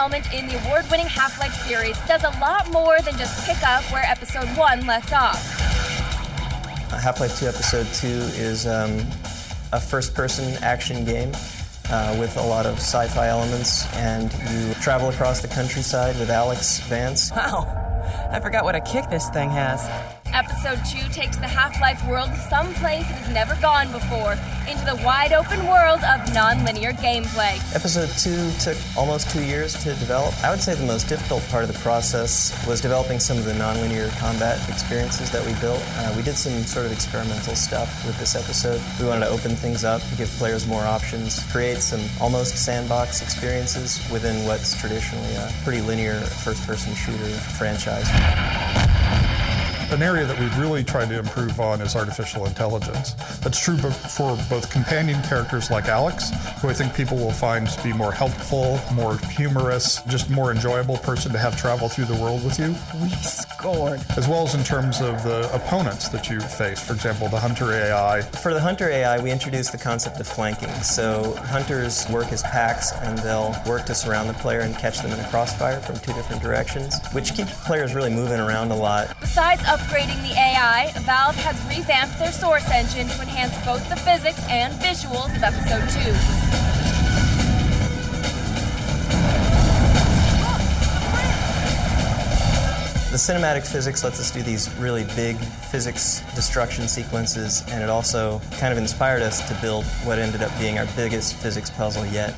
installment in the award-winning Half-Life series does a lot more than just pick up where Episode 1 left off. Half-Life 2 Episode 2 is a first-person action game with a lot of sci-fi elements, and you travel across the countryside with Alex Vance. Wow, I forgot what a kick this thing has. Episode 2 takes the Half-Life world someplace it has never gone before, into the wide-open world of non-linear gameplay. Episode 2 took almost 2 years to develop. I would say the most difficult part of the process was developing some of the non-linear combat experiences that we built. We did some sort of experimental stuff with this episode. We wanted to open things up, give players more options, create some almost sandbox experiences within what's traditionally a pretty linear first-person shooter franchise. An area that we've really tried to improve on is artificial intelligence. That's true for both companion characters like Alex, who I think people will find to be more helpful, more humorous, just more enjoyable person to have travel through the world with you. We scored. As well as in terms of the opponents that you face, for example, the Hunter AI. For the Hunter AI, we introduced the concept of flanking. So hunters work as packs, and they'll work to surround the player and catch them in a crossfire from 2 different directions, which keeps players really moving around a lot. Besides upgrading the AI, Valve has revamped their source engine to enhance both the physics and visuals of Episode 2. The cinematic physics lets us do these really big physics destruction sequences, and it also kind of inspired us to build what ended up being our biggest physics puzzle yet.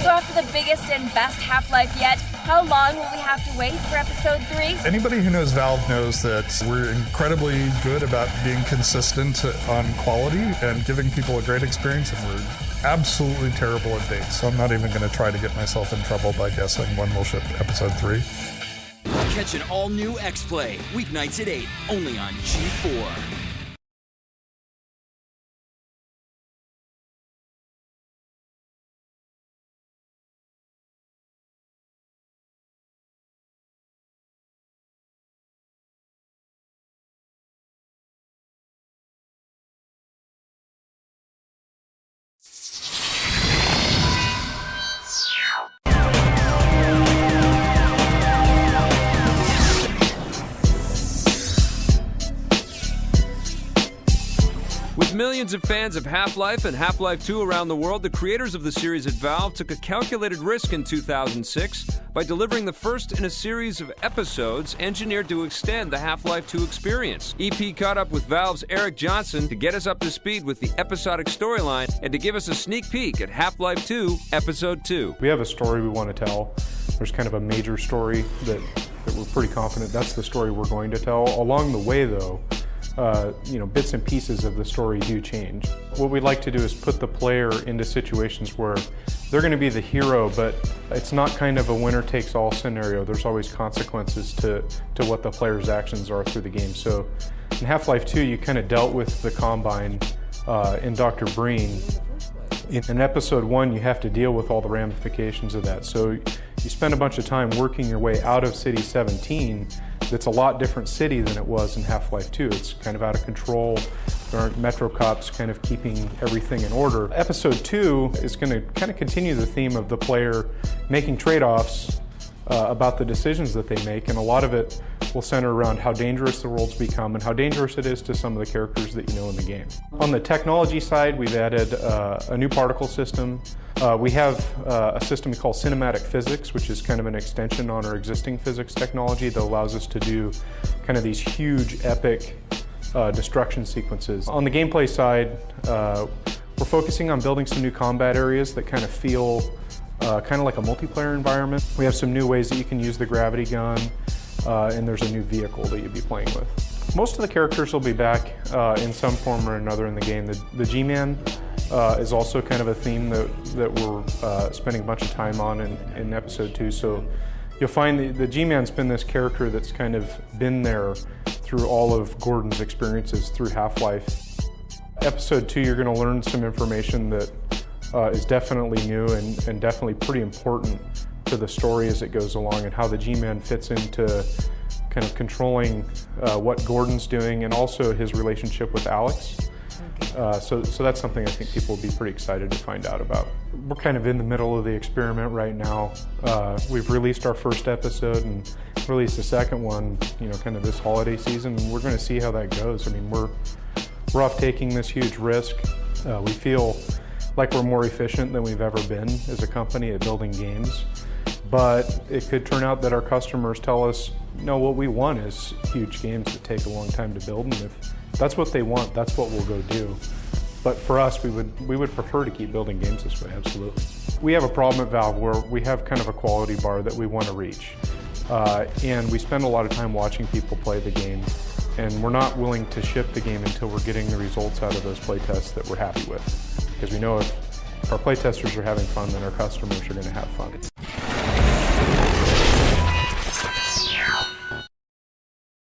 So after the biggest and best Half-Life yet, how long will we have to wait for Episode 3? Anybody who knows Valve knows that we're incredibly good about being consistent on quality and giving people a great experience, and we're absolutely terrible at dates. So I'm not even going to try to get myself in trouble by guessing when we'll ship Episode 3. Catch an all-new X-Play, weeknights at 8, only on G4. With millions of fans of Half-Life and Half-Life 2 around the world, the creators of the series at Valve took a calculated risk in 2006 by delivering the first in a series of episodes engineered to extend the Half-Life 2 experience. EP caught up with Valve's Erik to get us up to speed with the episodic storyline and to give us a sneak peek at Half-Life 2 Episode 2. We have a story we want to tell. There's kind of a major story that we're pretty confident that's the story we're going to tell. Along the way, though, bits and pieces of the story do change. What we'd like to do is put the player into situations where they're going to be the hero, but it's not kind of a winner-takes-all scenario. There's always consequences to what the player's actions are through the game. So in Half-Life 2, you kind of dealt with the Combine in Dr. Breen. In Episode 1, you have to deal with all the ramifications of that. So you spend a bunch of time working your way out of City 17. That's a lot different city than it was in Half-Life 2. It's kind of out of control. There aren't Metro cops kind of keeping everything in order. Episode 2 is going to kind of continue the theme of the player making trade-offs about the decisions that they make, and a lot of it will center around how dangerous the world's become and how dangerous it is to some of the characters that you know in the game. On the technology side, we've added a new particle system. We have a system we call cinematic physics, which is kind of an extension on our existing physics technology that allows us to do kind of these huge, epic destruction sequences. On the gameplay side, we're focusing on building some new combat areas that kind of feel kind of like a multiplayer environment. We have some new ways that you can use the gravity gun, and there's a new vehicle that you'll be playing with. Most of the characters will be back in some form or another in the game. The G-Man is also kind of a theme that we're spending a bunch of time on in Episode 2. So you'll find the G-Man's been this character that's kind of been there through all of Gordon's experiences through Half-Life. Episode 2, you're going to learn some information that is definitely new and definitely pretty important to the story as it goes along, and how the G-Man fits into kind of controlling what Gordon's doing and also his relationship with Alex. So that's something I think people will be pretty excited to find out about. We're kind of in the middle of the experiment right now. We've released our first episode and released the second one, kind of this holiday season, and we're going to see how that goes. I mean, we're off taking this huge risk. We feel like we're more efficient than we've ever been as a company at building games. But it could turn out that our customers tell us, no, what we want is huge games that take a long time to build, and if that's what they want, that's what we'll go do. But for us, we would prefer to keep building games this way, absolutely. We have a problem at Valve where we have kind of a quality bar that we want to reach. And we spend a lot of time watching people play the game, and we're not willing to ship the game until we're getting the results out of those playtests that we're happy with. Because we know if our playtesters are having fun, then our customers are going to have fun.